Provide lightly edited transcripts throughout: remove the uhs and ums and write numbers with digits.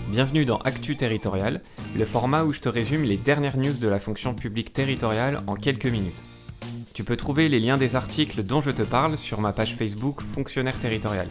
Bienvenue dans Actu Territorial, le format où je te résume les dernières news de la fonction publique territoriale en quelques minutes. Tu peux trouver les liens des articles dont je te parle sur ma page Facebook Fonctionnaire Territorial.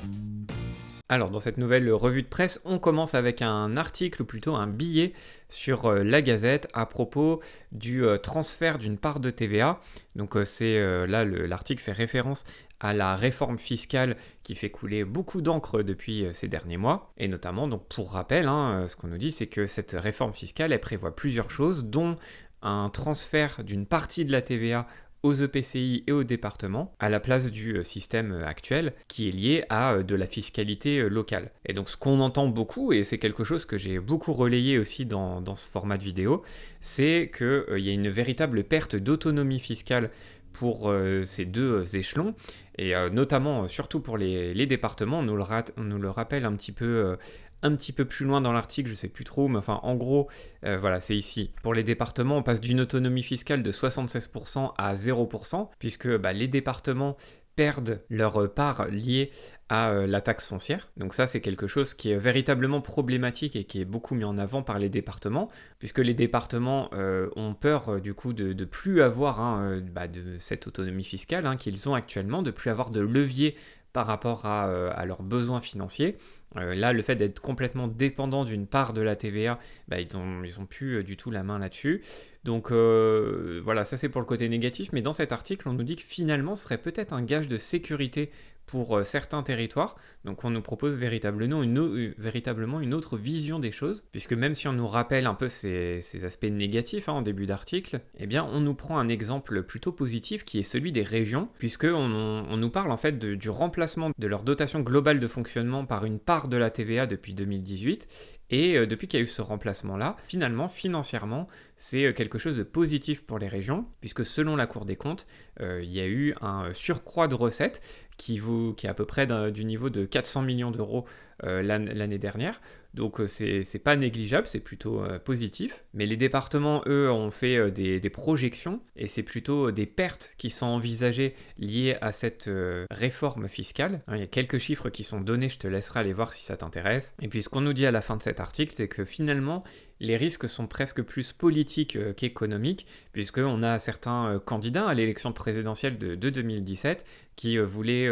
Alors dans cette nouvelle revue de presse, on commence avec un article ou plutôt un billet sur la Gazette à propos du transfert d'une part de TVA. Donc l'article fait référence à la réforme fiscale qui fait couler beaucoup d'encre depuis ces derniers mois. Et notamment, donc pour rappel, ce qu'on nous dit, c'est que cette réforme fiscale, elle prévoit plusieurs choses, dont un transfert d'une partie de la TVA aux EPCI et aux départements, à la place du système actuel, qui est lié à de la fiscalité locale. Et donc ce qu'on entend beaucoup, et c'est quelque chose que j'ai beaucoup relayé aussi dans ce format de vidéo, c'est qu'il y a une véritable perte d'autonomie fiscale pour ces deux échelons, et notamment, surtout pour les départements, on nous le rappelle un petit peu plus loin dans l'article, je sais plus trop, mais enfin en gros, voilà, c'est ici. Pour les départements, on passe d'une autonomie fiscale de 76% à 0%, puisque les départements perdent leur part liée à la taxe foncière. Donc ça, c'est quelque chose qui est véritablement problématique et qui est beaucoup mis en avant par les départements, puisque les départements ont peur du coup de plus avoir de cette autonomie fiscale qu'ils ont actuellement, de plus avoir de levier par rapport à leurs besoins financiers. Là, le fait d'être complètement dépendant d'une part de la TVA, ils ont plus du tout la main là-dessus. Donc voilà, ça c'est pour le côté négatif, mais dans cet article, on nous dit que finalement, ce serait peut-être un gage de sécurité pour certains territoires. Donc on nous propose véritablement une autre vision des choses, puisque même si on nous rappelle un peu ces aspects négatifs en début d'article, eh bien on nous prend un exemple plutôt positif qui est celui des régions, puisqu'on nous parle en fait du remplacement de leur dotation globale de fonctionnement par une part de la TVA depuis 2018, et depuis qu'il y a eu ce remplacement-là, finalement, financièrement, c'est quelque chose de positif pour les régions, puisque selon la Cour des comptes, il y a eu un surcroît de recettes qui est à peu près du niveau de 400 millions d'euros l'année dernière. Donc c'est pas négligeable, c'est plutôt positif. Mais les départements, eux, ont fait des projections, et c'est plutôt des pertes qui sont envisagées liées à cette réforme fiscale. Il y a quelques chiffres qui sont donnés, je te laisserai aller voir si ça t'intéresse. Et puis ce qu'on nous dit à la fin de cet article, c'est que finalement, les risques sont presque plus politiques qu'économiques, puisqu'on a certains candidats à l'élection présidentielle de 2017 qui voulaient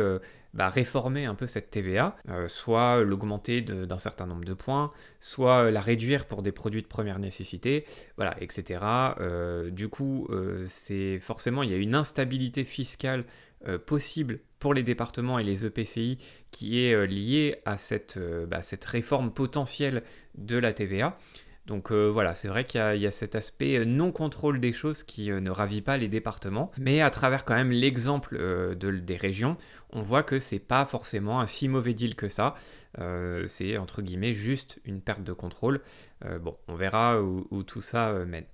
réformer un peu cette TVA, soit l'augmenter d'un certain nombre de points, soit la réduire pour des produits de première nécessité, voilà, etc. Du coup, c'est forcément, il y a une instabilité fiscale possible pour les départements et les EPCI qui est liée à cette réforme potentielle de la TVA. Donc voilà, c'est vrai qu'il y a cet aspect non-contrôle des choses qui ne ravit pas les départements, mais à travers quand même l'exemple des régions, on voit que c'est pas forcément un si mauvais deal que ça, c'est entre guillemets juste une perte de contrôle. On verra où tout ça mène.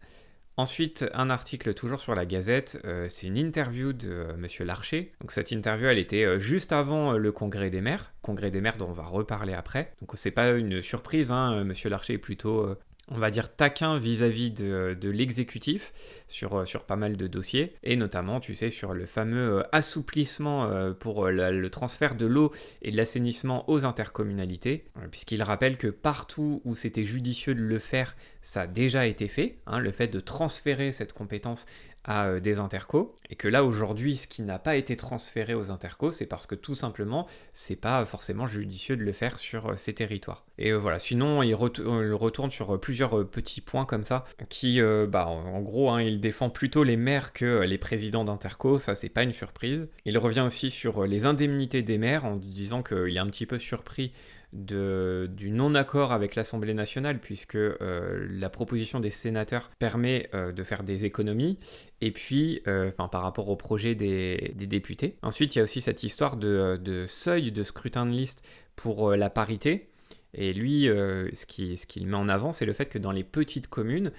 Ensuite, un article toujours sur la Gazette, c'est une interview de Monsieur Larcher. Donc cette interview, elle était juste avant le congrès des maires dont on va reparler après. Donc c'est pas une surprise, Monsieur Larcher est plutôt on va dire taquin vis-à-vis de l'exécutif sur pas mal de dossiers, et notamment, tu sais, sur le fameux assouplissement pour le transfert de l'eau et de l'assainissement aux intercommunalités, puisqu'il rappelle que partout où c'était judicieux de le faire, ça a déjà été fait, le fait de transférer cette compétence à des intercos, et que là aujourd'hui ce qui n'a pas été transféré aux intercos, c'est parce que tout simplement c'est pas forcément judicieux de le faire sur ces territoires. Et voilà, sinon il retourne sur plusieurs petits points comme ça, qui en gros il défend plutôt les maires que les présidents d'intercos, ça c'est pas une surprise. Il revient aussi sur les indemnités des maires en disant qu'il est un petit peu surpris du non-accord avec l'Assemblée nationale, puisque la proposition des sénateurs permet de faire des économies, et puis par rapport au projet des députés. Ensuite, il y a aussi cette histoire de seuil de scrutin de liste pour la parité. Et lui, ce qu'il met en avant, c'est le fait que dans les petites communes,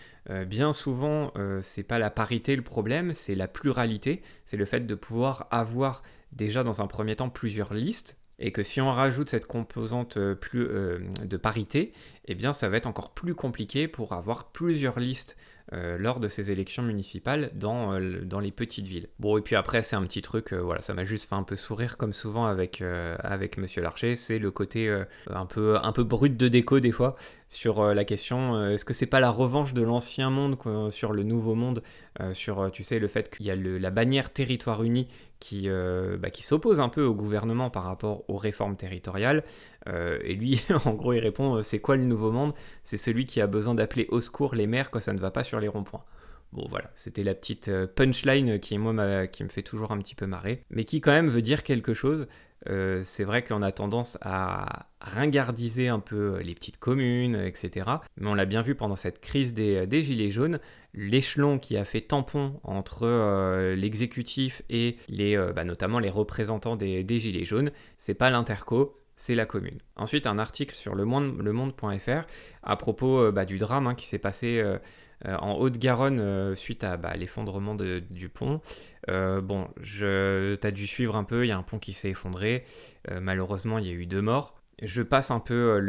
bien souvent, c'est pas la parité le problème, c'est la pluralité, c'est le fait de pouvoir avoir déjà dans un premier temps plusieurs listes, Et que si on rajoute cette composante de parité, eh bien ça va être encore plus compliqué pour avoir plusieurs listes lors de ces élections municipales dans les petites villes. Bon, et puis après, c'est un petit truc, voilà, ça m'a juste fait un peu sourire, comme souvent avec Monsieur Larcher, c'est le côté un peu brut de déco des fois, sur la question, est-ce que c'est pas la revanche de l'ancien monde sur le nouveau monde, sur, tu sais, le fait qu'il y a la bannière territoire uni qui s'oppose un peu au gouvernement par rapport aux réformes territoriales. Et lui, en gros, il répond, c'est quoi le nouveau monde? C'est celui qui a besoin d'appeler au secours les maires quand ça ne va pas sur les ronds-points. Bon voilà, c'était la petite punchline qui me fait toujours un petit peu marrer, mais qui quand même veut dire quelque chose. C'est vrai qu'on a tendance à ringardiser un peu les petites communes, etc. Mais on l'a bien vu pendant cette crise des Gilets jaunes, l'échelon qui a fait tampon entre l'exécutif et notamment les représentants des Gilets jaunes, c'est pas l'interco, c'est la commune. Ensuite, un article sur lemonde.fr à propos du drame qui s'est passé en Haute-Garonne suite à l'effondrement du pont. T'as dû suivre un peu, il y a un pont qui s'est effondré. Malheureusement, il y a eu 2 morts. Je passe un peu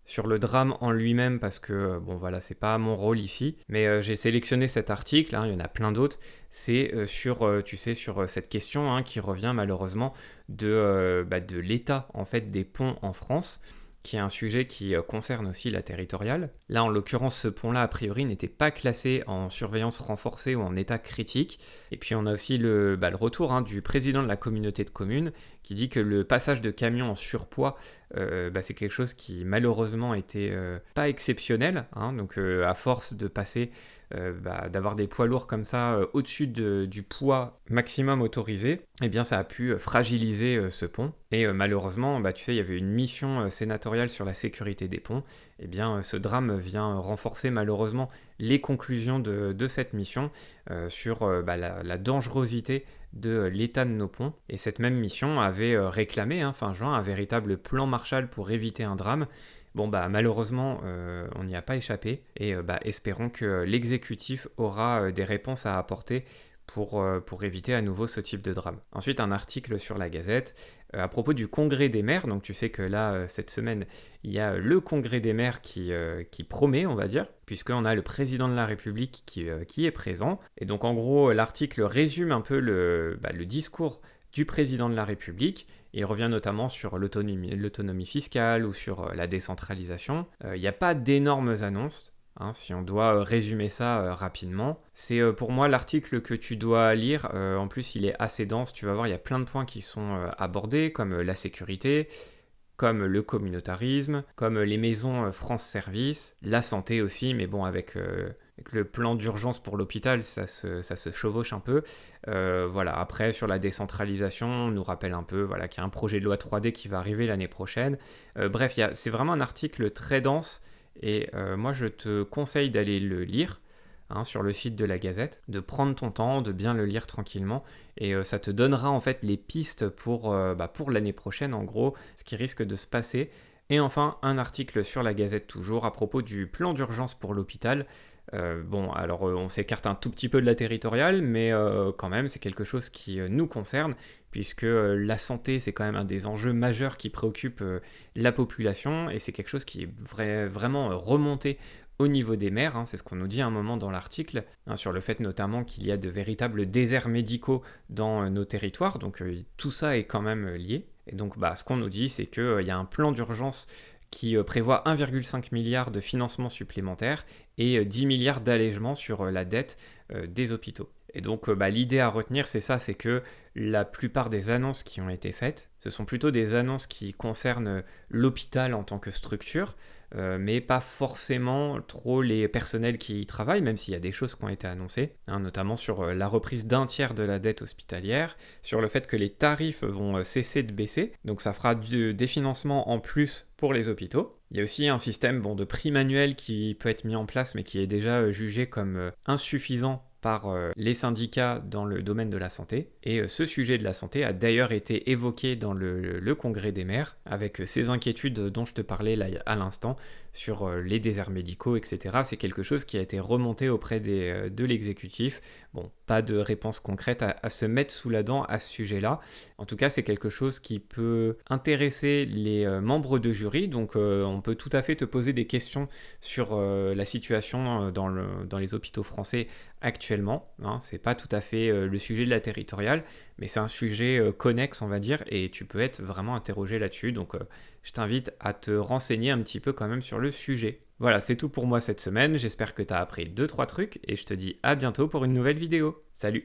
sur le drame en lui-même parce que, c'est pas mon rôle ici. Mais j'ai sélectionné cet article, il y en a plein d'autres. C'est sur cette question qui revient malheureusement de l'état en fait des ponts en France, qui est un sujet qui concerne aussi la territoriale. Là, en l'occurrence, ce pont-là, a priori, n'était pas classé en surveillance renforcée ou en état critique. Et puis, on a aussi le retour du président de la communauté de communes qui dit que le passage de camions en surpoids, c'est quelque chose qui, malheureusement, était pas exceptionnel. Donc, à force de passer d'avoir des poids lourds comme ça au-dessus du poids maximum autorisé, eh bien ça a pu fragiliser ce pont. Et malheureusement, il y avait une mission sénatoriale sur la sécurité des ponts. Eh bien ce drame vient renforcer malheureusement les conclusions de cette mission sur la dangerosité de l'état de nos ponts. Et cette même mission avait réclamé, fin juin, un véritable plan Marshall pour éviter un drame. Malheureusement, on n'y a pas échappé et espérons que l'exécutif aura des réponses à apporter pour éviter à nouveau ce type de drame. Ensuite, un article sur la Gazette à propos du congrès des maires. Donc tu sais que là, cette semaine, il y a le congrès des maires qui promet, on va dire, puisqu'on a le président de la République qui est présent. Et donc en gros, l'article résume un peu le discours du président de la République. Il revient notamment sur l'autonomie fiscale ou sur la décentralisation. Il n'y a pas d'énormes annonces, si on doit résumer ça rapidement. C'est pour moi l'article que tu dois lire. En plus, il est assez dense. Tu vas voir, il y a plein de points qui sont abordés, comme la sécurité, comme le communautarisme, comme les maisons France Service, la santé aussi, mais bon, avec le plan d'urgence pour l'hôpital, ça se chevauche un peu. Après, sur la décentralisation, on nous rappelle un peu qu'il y a un projet de loi 3D qui va arriver l'année prochaine. C'est vraiment un article très dense, et moi, je te conseille d'aller le lire sur le site de la Gazette, de prendre ton temps, de bien le lire tranquillement, et ça te donnera en fait les pistes pour l'année prochaine, en gros, ce qui risque de se passer. Et enfin, un article sur la Gazette toujours à propos du plan d'urgence pour l'hôpital. On s'écarte un tout petit peu de la territoriale, mais quand même, c'est quelque chose qui nous concerne, puisque la santé, c'est quand même un des enjeux majeurs qui préoccupe la population, et c'est quelque chose qui est vraiment remonté au niveau des maires, c'est ce qu'on nous dit à un moment dans l'article, sur le fait notamment qu'il y a de véritables déserts médicaux dans nos territoires, donc tout ça est quand même lié. Et donc ce qu'on nous dit, c'est qu'il y a un plan d'urgence qui prévoit 1,5 milliard de financement supplémentaire et 10 milliards d'allègements sur la dette des hôpitaux. Et donc l'idée à retenir, c'est que la plupart des annonces qui ont été faites, ce sont plutôt des annonces qui concernent l'hôpital en tant que structure, mais pas forcément trop les personnels qui y travaillent, même s'il y a des choses qui ont été annoncées, notamment sur la reprise d'un tiers de la dette hospitalière, sur le fait que les tarifs vont cesser de baisser, donc ça fera des financements en plus pour les hôpitaux. Il y a aussi un système de prix manuel qui peut être mis en place, mais qui est déjà jugé comme insuffisant par les syndicats dans le domaine de la santé. Et ce sujet de la santé a d'ailleurs été évoqué dans le congrès des maires, avec ces inquiétudes dont je te parlais là à l'instant, sur les déserts médicaux, etc. C'est quelque chose qui a été remonté auprès de l'exécutif. Bon, pas de réponse concrète à se mettre sous la dent à ce sujet-là. En tout cas, c'est quelque chose qui peut intéresser les membres de jury, donc on peut tout à fait te poser des questions sur la situation dans les hôpitaux français actuellement. Hein. C'est pas tout à fait le sujet de la territoriale, mais c'est un sujet connexe, on va dire, et tu peux être vraiment interrogé là-dessus. Donc, je t'invite à te renseigner un petit peu quand même sur le sujet. Voilà, c'est tout pour moi cette semaine. J'espère que tu as appris 2-3 trucs et je te dis à bientôt pour une nouvelle vidéo. Salut!